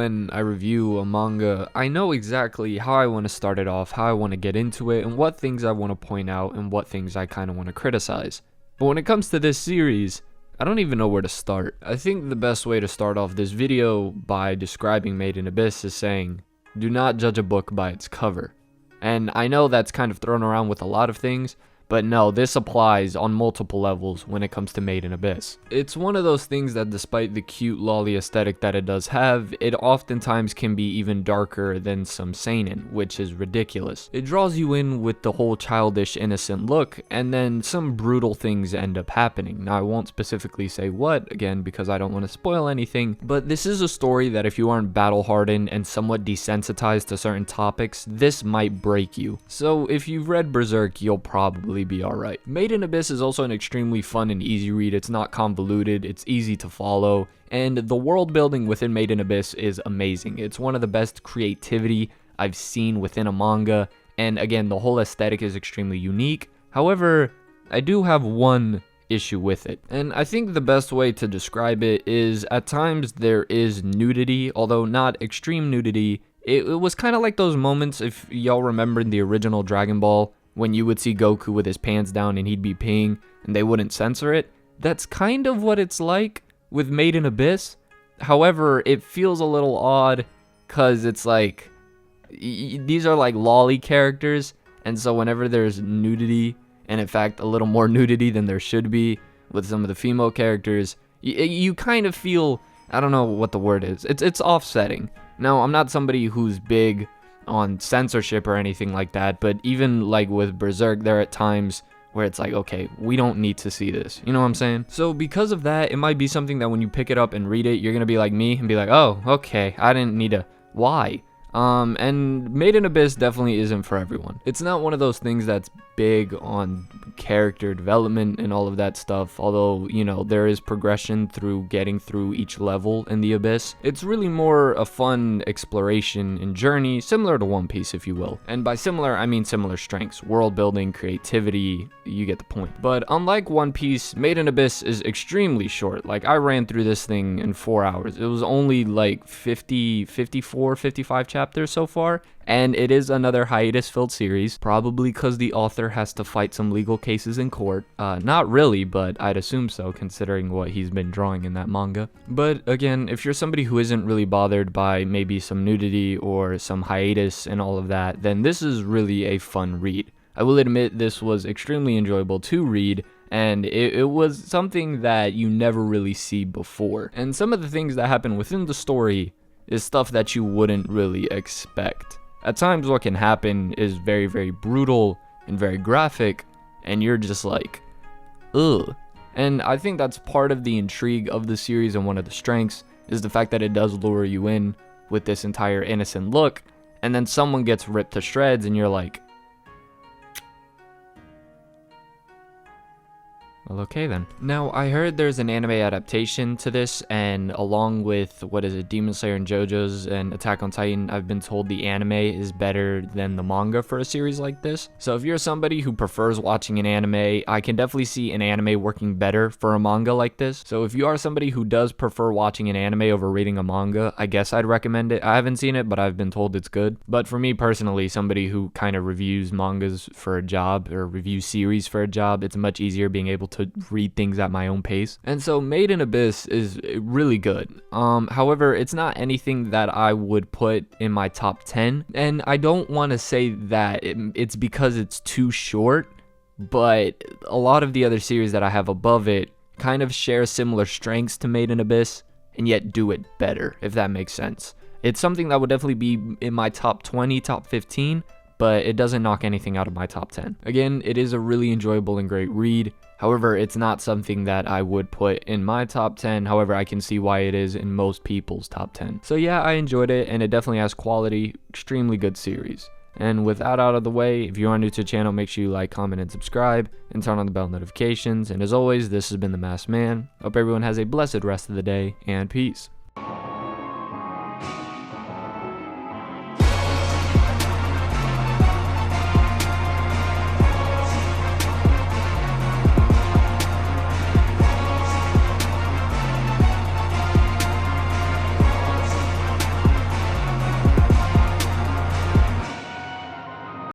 when I review a manga, I know exactly how I want to start it off, how I want to get into it, and what things I want to point out and what things I kind of want to criticize. But when it comes to this series, I don't even know where to start. I think the best way to start off this video by describing Made in Abyss is saying, do not judge a book by its cover. And I know that's kind of thrown around with a lot of things, but no, this applies on multiple levels when it comes to Made in Abyss. It's one of those things that despite the cute lolly aesthetic that it does have, it oftentimes can be even darker than some seinen, which is ridiculous. It draws you in with the whole childish, innocent look, and then some brutal things end up happening. Now, I won't specifically say what, again, because I don't want to spoil anything, but this is a story that if you aren't battle-hardened and somewhat desensitized to certain topics, this might break you. So if you've read Berserk, you'll probably be alright. Made in Abyss is also an extremely fun and easy read. It's not convoluted, it's easy to follow, and the world building within Made in Abyss is amazing. It's one of the best creativity I've seen within a manga, and again, the whole aesthetic is extremely unique. However, I do have one issue with it, and I think the best way to describe it is at times there is nudity, although not extreme nudity. It was kind of like those moments, if y'all remember in the original Dragon Ball, when you would see Goku with his pants down and he'd be peeing and they wouldn't censor it. That's kind of what it's like with Made in Abyss. However, it feels a little odd because it's like, these are like lolly characters, and so whenever there's nudity, and in fact a little more nudity than there should be with some of the female characters, you kind of feel, I don't know what the word is, it's offsetting. Now, I'm not somebody who's big on censorship or anything like that, but even like with Berserk, there are times where it's like, okay, we don't need to see this, you know what I'm saying? So because of that, it might be something that when you pick it up and read it, you're gonna be like me and be like, oh, okay, I didn't need to, why? And Made in Abyss definitely isn't for everyone. It's not one of those things that's big on character development and all of that stuff, although, you know, there is progression through getting through each level in the Abyss. It's really more a fun exploration and journey, similar to One Piece, if you will. And by similar, I mean similar strengths, world building, creativity, you get the point. But unlike One Piece, Made in Abyss is extremely short. Like, I ran through this thing in 4 hours. It was only like 54, 55 chapters so far, and it is another hiatus-filled series, probably because the author has to fight some legal cases in court. Not really, but I'd assume so, considering what he's been drawing in that manga. But again, if you're somebody who isn't really bothered by maybe some nudity or some hiatus and all of that, then this is really a fun read. I will admit this was extremely enjoyable to read, and it was something that you never really see before. And some of the things that happen within the story is stuff that you wouldn't really expect. At times what can happen is very, very brutal and very graphic, and you're just like, ugh. And I think that's part of the intrigue of the series, and one of the strengths is the fact that it does lure you in with this entire innocent look, and then someone gets ripped to shreds and you're like, well, okay then. Now, I heard there's an anime adaptation to this, and along with, Demon Slayer and JoJo's and Attack on Titan, I've been told the anime is better than the manga for a series like this. So if you're somebody who prefers watching an anime, I can definitely see an anime working better for a manga like this. So if you are somebody who does prefer watching an anime over reading a manga, I guess I'd recommend it. I haven't seen it, but I've been told it's good. But for me personally, somebody who kind of reviews mangas for a job, or reviews series for a job, it's much easier being able to read things at my own pace. And so Made in Abyss is really good. However, it's not anything that I would put in my top 10, and I don't want to say that it's because it's too short, but a lot of the other series that I have above it kind of share similar strengths to Made in Abyss and yet do it better, if that makes sense. It's something that would definitely be in my top 20, top 15, but it doesn't knock anything out of my top 10. Again, it is a really enjoyable and great read. However, it's not something that I would put in my top 10. However, I can see why it is in most people's top 10. So yeah, I enjoyed it, and it definitely has quality, extremely good series. And with that out of the way, if you are new to the channel, make sure you like, comment, and subscribe, and turn on the bell notifications. And as always, this has been The Masked Man. Hope everyone has a blessed rest of the day, and peace.